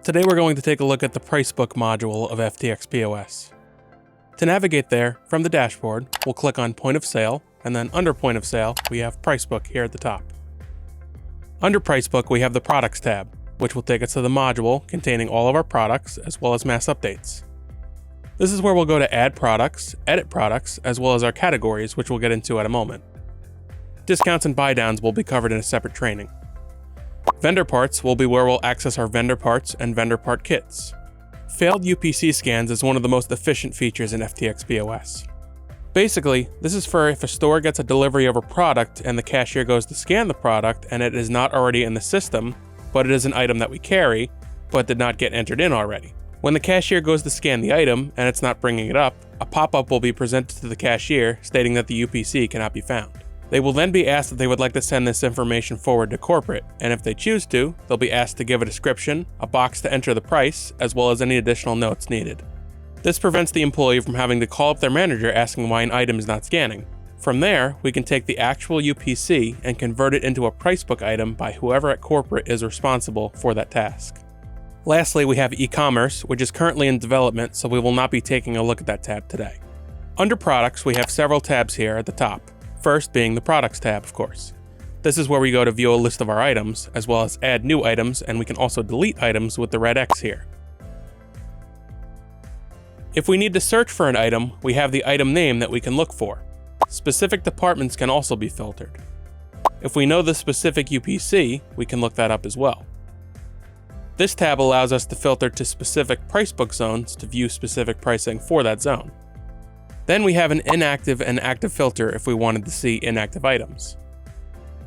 Today we're going to take a look at the Pricebook module of FTx POS. To navigate there, from the dashboard, we'll click on Point of Sale, and then under Point of Sale, we have Pricebook here at the top. Under Pricebook, we have the Products tab, which will take us to the module containing all of our products as well as mass updates. This is where we'll go to Add Products, Edit Products, as well as our categories, which we'll get into at a moment. Discounts and buydowns will be covered in a separate training. Vendor parts will be where we'll access our vendor parts and vendor part kits. Failed UPC scans is one of the most efficient features in FTx POS. Basically, this is for if a store gets a delivery of a product and the cashier goes to scan the product and it is not already in the system, but it is an item that we carry, but did not get entered in already. When the cashier goes to scan the item and it's not bringing it up, a pop-up will be presented to the cashier stating that the UPC cannot be found. They will then be asked if they would like to send this information forward to corporate, and if they choose to, they'll be asked to give a description, a box to enter the price, as well as any additional notes needed. This prevents the employee from having to call up their manager asking why an item is not scanning. From there, we can take the actual UPC and convert it into a Pricebook item by whoever at corporate is responsible for that task. Lastly, we have e-commerce, which is currently in development, so we will not be taking a look at that tab today. Under products, we have several tabs here at the top. First being the Products tab, of course. This is where we go to view a list of our items, as well as add new items, and we can also delete items with the red X here. If we need to search for an item, we have the item name that we can look for. Specific departments can also be filtered. If we know the specific UPC, we can look that up as well. This tab allows us to filter to specific Pricebook zones to view specific pricing for that zone. Then we have an inactive and active filter if we wanted to see inactive items.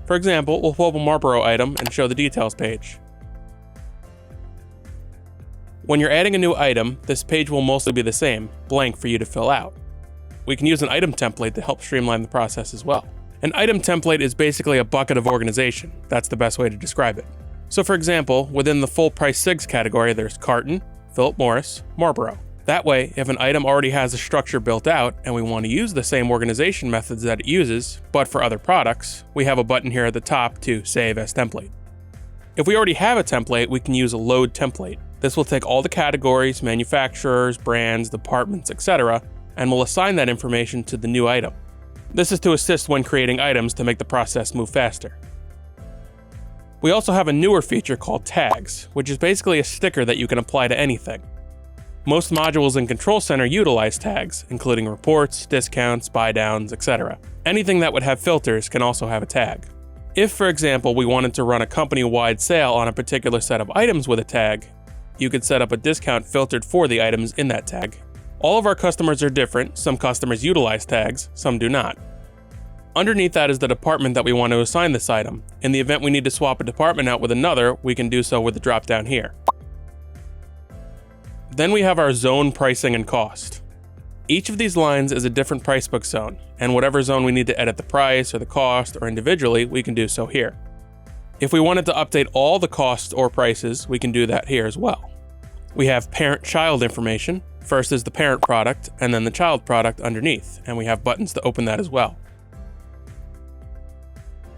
For example, we'll pull up a Marlboro item and show the details page. When you're adding a new item, this page will mostly be the same, blank for you to fill out. We can use an item template to help streamline the process as well. An item template is basically a bucket of organization. That's the best way to describe it. So for example, within the full price cigs category, there's carton, Philip Morris, Marlboro. That way, if an item already has a structure built out and we want to use the same organization methods that it uses, but for other products, we have a button here at the top to save as template. If we already have a template, we can use a load template. This will take all the categories, manufacturers, brands, departments, etc., and will assign that information to the new item. This is to assist when creating items to make the process move faster. We also have a newer feature called tags, which is basically a sticker that you can apply to anything. Most modules in Control Center utilize tags, including reports, discounts, buydowns, etc. Anything that would have filters can also have a tag. If, for example, we wanted to run a company-wide sale on a particular set of items with a tag, you could set up a discount filtered for the items in that tag. All of our customers are different. Some customers utilize tags, some do not. Underneath that is the department that we want to assign this item. In the event we need to swap a department out with another, we can do so with the drop-down here. Then we have our zone pricing and cost. Each of these lines is a different Pricebook zone, and whatever zone we need to edit the price or the cost or individually, we can do so here. If we wanted to update all the costs or prices, we can do that here as well. We have parent-child information. First is the parent product, and then the child product underneath, and we have buttons to open that as well.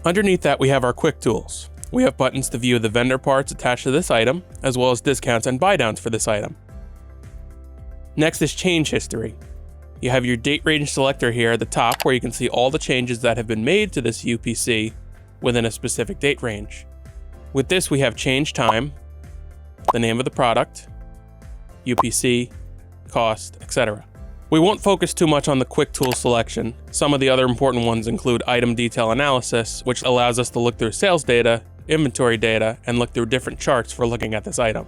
Underneath that, we have our quick tools. We have buttons to view the vendor parts attached to this item, as well as discounts and buydowns for this item. Next is change history. You have your date range selector here at the top where you can see all the changes that have been made to this UPC within a specific date range. With this, we have change time, the name of the product, UPC, cost, etc. We won't focus too much on the quick tool selection. Some of the other important ones include item detail analysis, which allows us to look through sales data, inventory data, and look through different charts for looking at this item.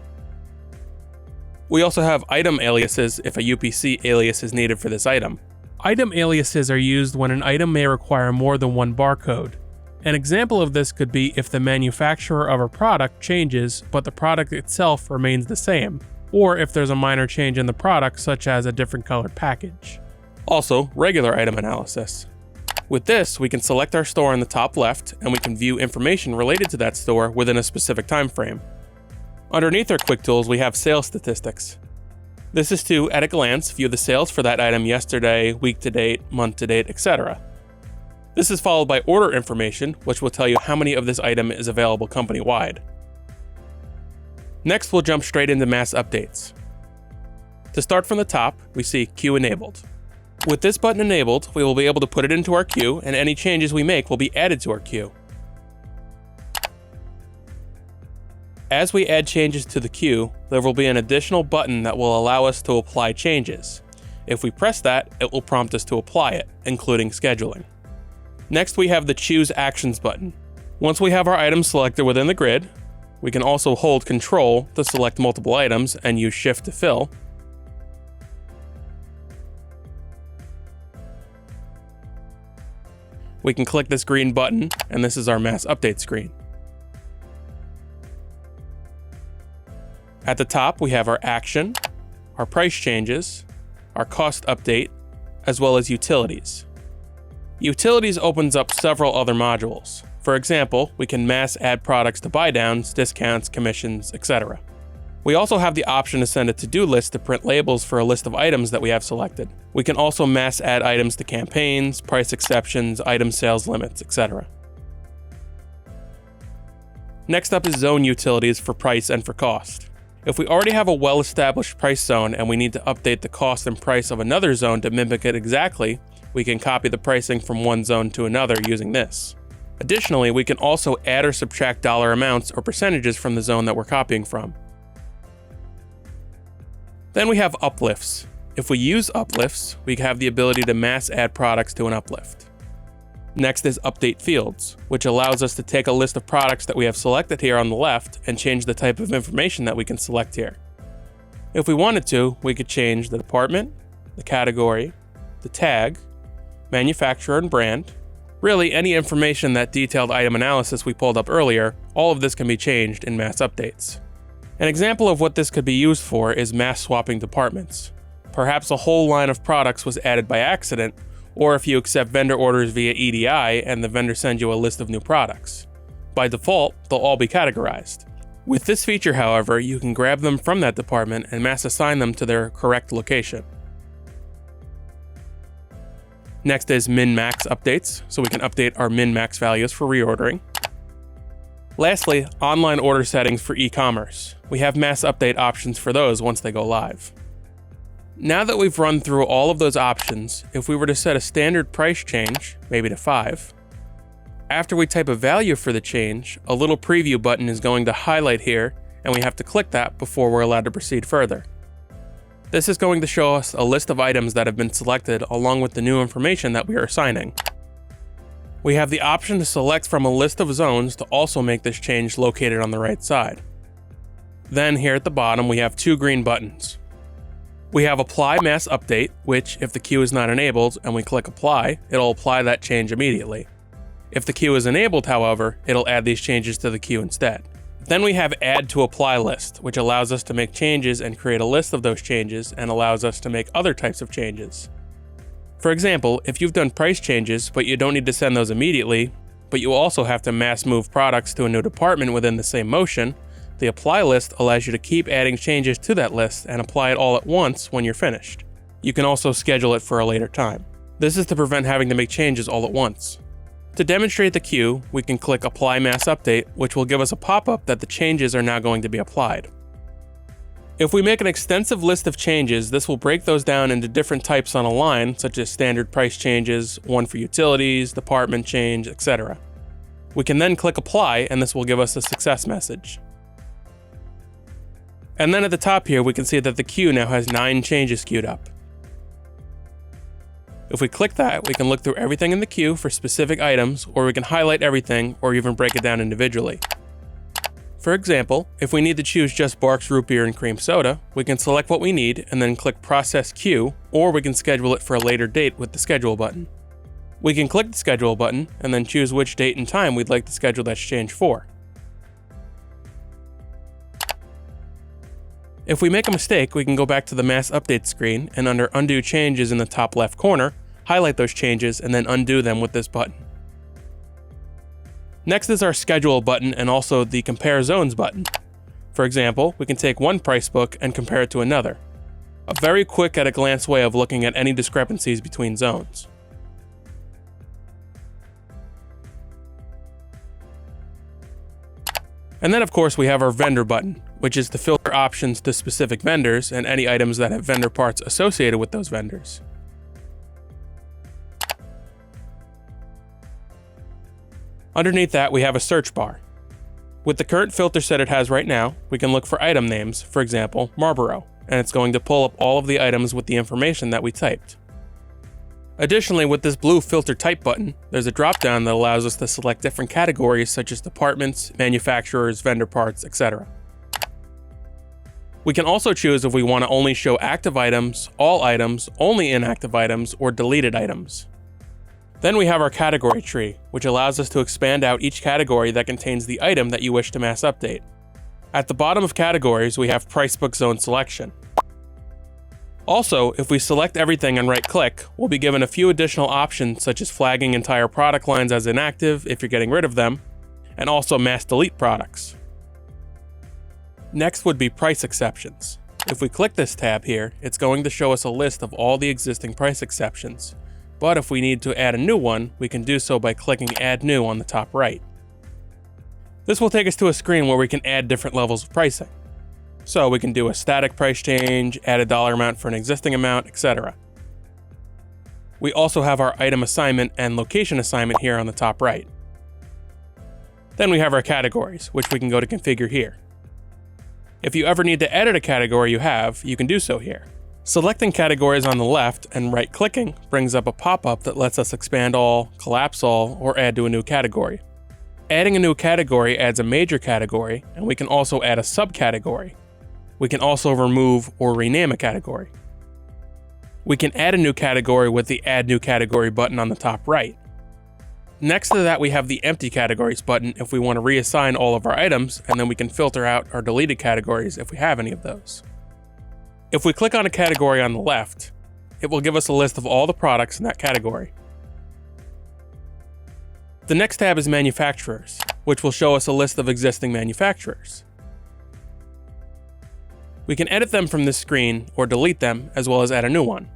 We also have item aliases if a UPC alias is needed for this item. Item aliases are used when an item may require more than one barcode. An example of this could be if the manufacturer of a product changes, but the product itself remains the same, or if there's a minor change in the product, such as a different colored package. Also, regular item analysis. With this, we can select our store in the top left, and we can view information related to that store within a specific time frame. Underneath our quick tools, we have sales statistics. This is to, at a glance, view the sales for that item yesterday, week to date, month to date, etc. This is followed by order information, which will tell you how many of this item is available company-wide. Next, we'll jump straight into mass updates. To start from the top, we see queue enabled. With this button enabled, we will be able to put it into our queue, and any changes we make will be added to our queue. As we add changes to the queue, there will be an additional button that will allow us to apply changes. If we press that, it will prompt us to apply it, including scheduling. Next, we have the Choose Actions button. Once we have our items selected within the grid, we can also hold Control to select multiple items and use Shift to fill. We can click this green button, and this is our mass update screen. At the top, we have our action, our price changes, our cost update, as well as utilities. Utilities opens up several other modules. For example, we can mass add products to Buydowns, discounts, commissions, etc. We also have the option to send a to-do list to print labels for a list of items that we have selected. We can also mass add items to campaigns, price exceptions, item sales limits, etc. Next up is zone utilities for price and for cost. If we already have a well-established price zone and we need to update the cost and price of another zone to mimic it exactly, we can copy the pricing from one zone to another using this. Additionally, we can also add or subtract dollar amounts or percentages from the zone that we're copying from. Then we have uplifts. If we use uplifts, we have the ability to mass add products to an uplift. Next is update fields, which allows us to take a list of products that we have selected here on the left and change the type of information that we can select here. If we wanted to, we could change the department, the category, the tag, manufacturer and brand. Really, any information that detailed item analysis we pulled up earlier, all of this can be changed in mass updates. An example of what this could be used for is mass swapping departments. Perhaps a whole line of products was added by accident, or if you accept vendor orders via EDI and the vendor sends you a list of new products. By default, they'll all be categorized. With this feature, however, you can grab them from that department and mass assign them to their correct location. Next is min-max updates, so we can update our min-max values for reordering. Lastly, online order settings for e-commerce. We have mass update options for those once they go live. Now that we've run through all of those options, if we were to set a standard price change, maybe to 5, after we type a value for the change, a little preview button is going to highlight here, and we have to click that before we're allowed to proceed further. This is going to show us a list of items that have been selected along with the new information that we are assigning. We have the option to select from a list of zones to also make this change located on the right side. Then here at the bottom, we have 2 green buttons. We have Apply Mass Update, which, if the queue is not enabled and we click Apply, it'll apply that change immediately. If the queue is enabled, however, it'll add these changes to the queue instead. Then we have Add to Apply List, which allows us to make changes and create a list of those changes and allows us to make other types of changes. For example, if you've done price changes but you don't need to send those immediately, but you also have to mass move products to a new department within the same motion, the Apply list allows you to keep adding changes to that list and apply it all at once when you're finished. You can also schedule it for a later time. This is to prevent having to make changes all at once. To demonstrate the queue, we can click Apply Mass Update, which will give us a pop-up that the changes are now going to be applied. If we make an extensive list of changes, this will break those down into different types on a line, such as standard price changes, one for utilities, department change, etc. We can then click Apply, and this will give us a success message. And then at the top here, we can see that the queue now has 9 changes queued up. If we click that, we can look through everything in the queue for specific items, or we can highlight everything, or even break it down individually. For example, if we need to choose just Barq's root beer and cream soda, we can select what we need and then click Process Queue, or we can schedule it for a later date with the Schedule button. We can click the Schedule button and then choose which date and time we'd like to schedule that change for. If we make a mistake, we can go back to the Mass Update screen and under Undo Changes in the top left corner, highlight those changes and then undo them with this button. Next is our Schedule button and also the Compare Zones button. For example, we can take one price book and compare it to another. A very quick at a glance way of looking at any discrepancies between zones. And then of course we have our Vendor button, which is to filter options to specific vendors and any items that have vendor parts associated with those vendors. Underneath that, we have a search bar. With the current filter set it has right now, we can look for item names, for example, Marlboro, and it's going to pull up all of the items with the information that we typed. Additionally, with this blue filter type button, there's a drop-down that allows us to select different categories such as departments, manufacturers, vendor parts, etc. We can also choose if we want to only show active items, all items, only inactive items, or deleted items. Then we have our category tree, which allows us to expand out each category that contains the item that you wish to mass update. At the bottom of categories, we have Pricebook Zone selection. Also, if we select everything and right-click, we'll be given a few additional options such as flagging entire product lines as inactive if you're getting rid of them, and also mass delete products. Next would be price exceptions. If we click this tab here, it's going to show us a list of all the existing price exceptions. But if we need to add a new one, we can do so by clicking Add New on the top right. This will take us to a screen where we can add different levels of pricing. So we can do a static price change, add a dollar amount for an existing amount, etc. We also have our item assignment and location assignment here on the top right. Then we have our categories, which we can go to configure here. If you ever need to edit a category you have, you can do so here. Selecting categories on the left and right-clicking brings up a pop-up that lets us expand all, collapse all, or add to a new category. Adding a new category adds a major category, and we can also add a subcategory. We can also remove or rename a category. We can add a new category with the Add New Category button on the top right. Next to that, we have the Empty Categories button if we want to reassign all of our items, and then we can filter out our deleted categories if we have any of those. If we click on a category on the left, it will give us a list of all the products in that category. The next tab is Manufacturers, which will show us a list of existing manufacturers. We can edit them from this screen or delete them, as well as add a new one.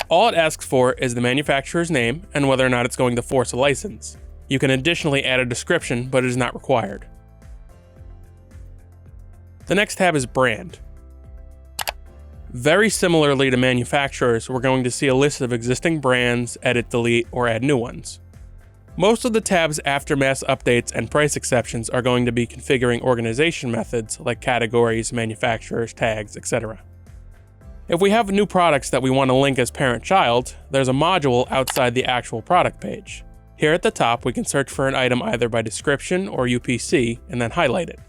All it asks for is the manufacturer's name and whether or not it's going to force a license. You can additionally add a description, but it is not required. The next tab is Brand. Very similarly to manufacturers, we're going to see a list of existing brands, edit, delete, or add new ones. Most of the tabs after mass updates and price exceptions are going to be configuring organization methods like categories, manufacturers, tags, etc. If we have new products that we want to link as parent-child, there's a module outside the actual product page. Here at the top, we can search for an item either by description or UPC and then highlight it.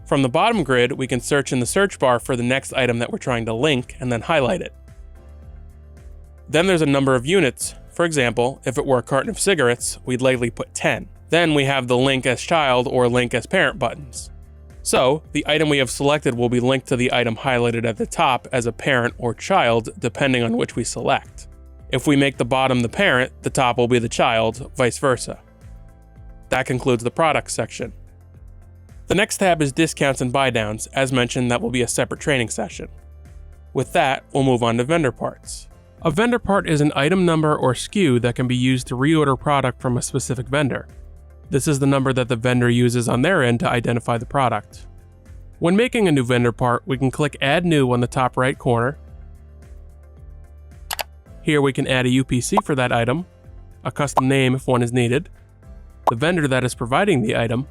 From the bottom grid, we can search in the search bar for the next item that we're trying to link and then highlight it. Then there's a number of units. For example, if it were a carton of cigarettes, we'd likely put 10. Then we have the link as child or link as parent buttons. So, the item we have selected will be linked to the item highlighted at the top as a parent or child, depending on which we select. If we make the bottom the parent, the top will be the child, vice versa. That concludes the products section. The next tab is Discounts and Buydowns. As mentioned, that will be a separate training session. With that, we'll move on to vendor parts. A vendor part is an item number or SKU that can be used to reorder product from a specific vendor. This is the number that the vendor uses on their end to identify the product. When making a new vendor part, we can click Add New on the top right corner. Here we can add a UPC for that item, a custom name if one is needed, the vendor that is providing the item,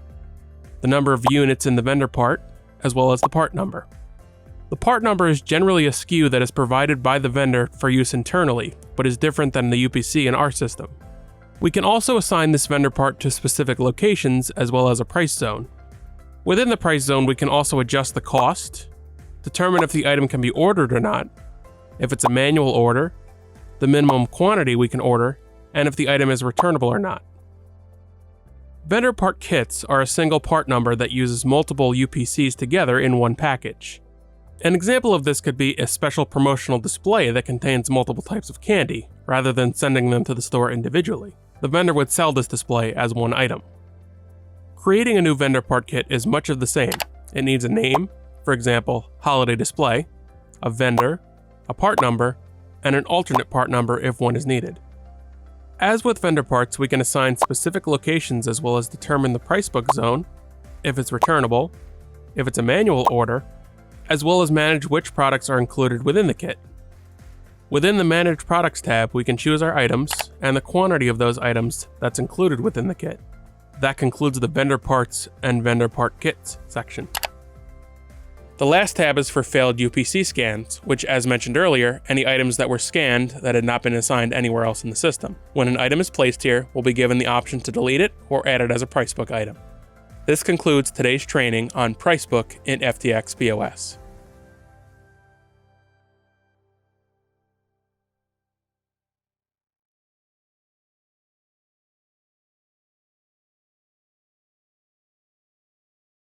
the number of units in the vendor part, as well as the part number. The part number is generally a SKU that is provided by the vendor for use internally, but is different than the UPC in our system. We can also assign this vendor part to specific locations as well as a price zone. Within the price zone, we can also adjust the cost, determine if the item can be ordered or not, if it's a manual order, the minimum quantity we can order, and if the item is returnable or not. Vendor part kits are a single part number that uses multiple UPCs together in one package. An example of this could be a special promotional display that contains multiple types of candy, rather than sending them to the store individually. The vendor would sell this display as one item. Creating a new vendor part kit is much of the same. It needs a name, for example, holiday display, a vendor, a part number, and an alternate part number if one is needed. As with vendor parts, we can assign specific locations as well as determine the Pricebook Zone, if it's returnable, if it's a manual order, as well as manage which products are included within the kit. Within the Manage Products tab, we can choose our items and the quantity of those items that's included within the kit. That concludes the Vendor Parts and Vendor Part Kits section. The last tab is for failed UPC scans, which, as mentioned earlier, any items that were scanned that had not been assigned anywhere else in the system. When an item is placed here, we'll be given the option to delete it or add it as a Pricebook item. This concludes today's training on Pricebook in FTx POS.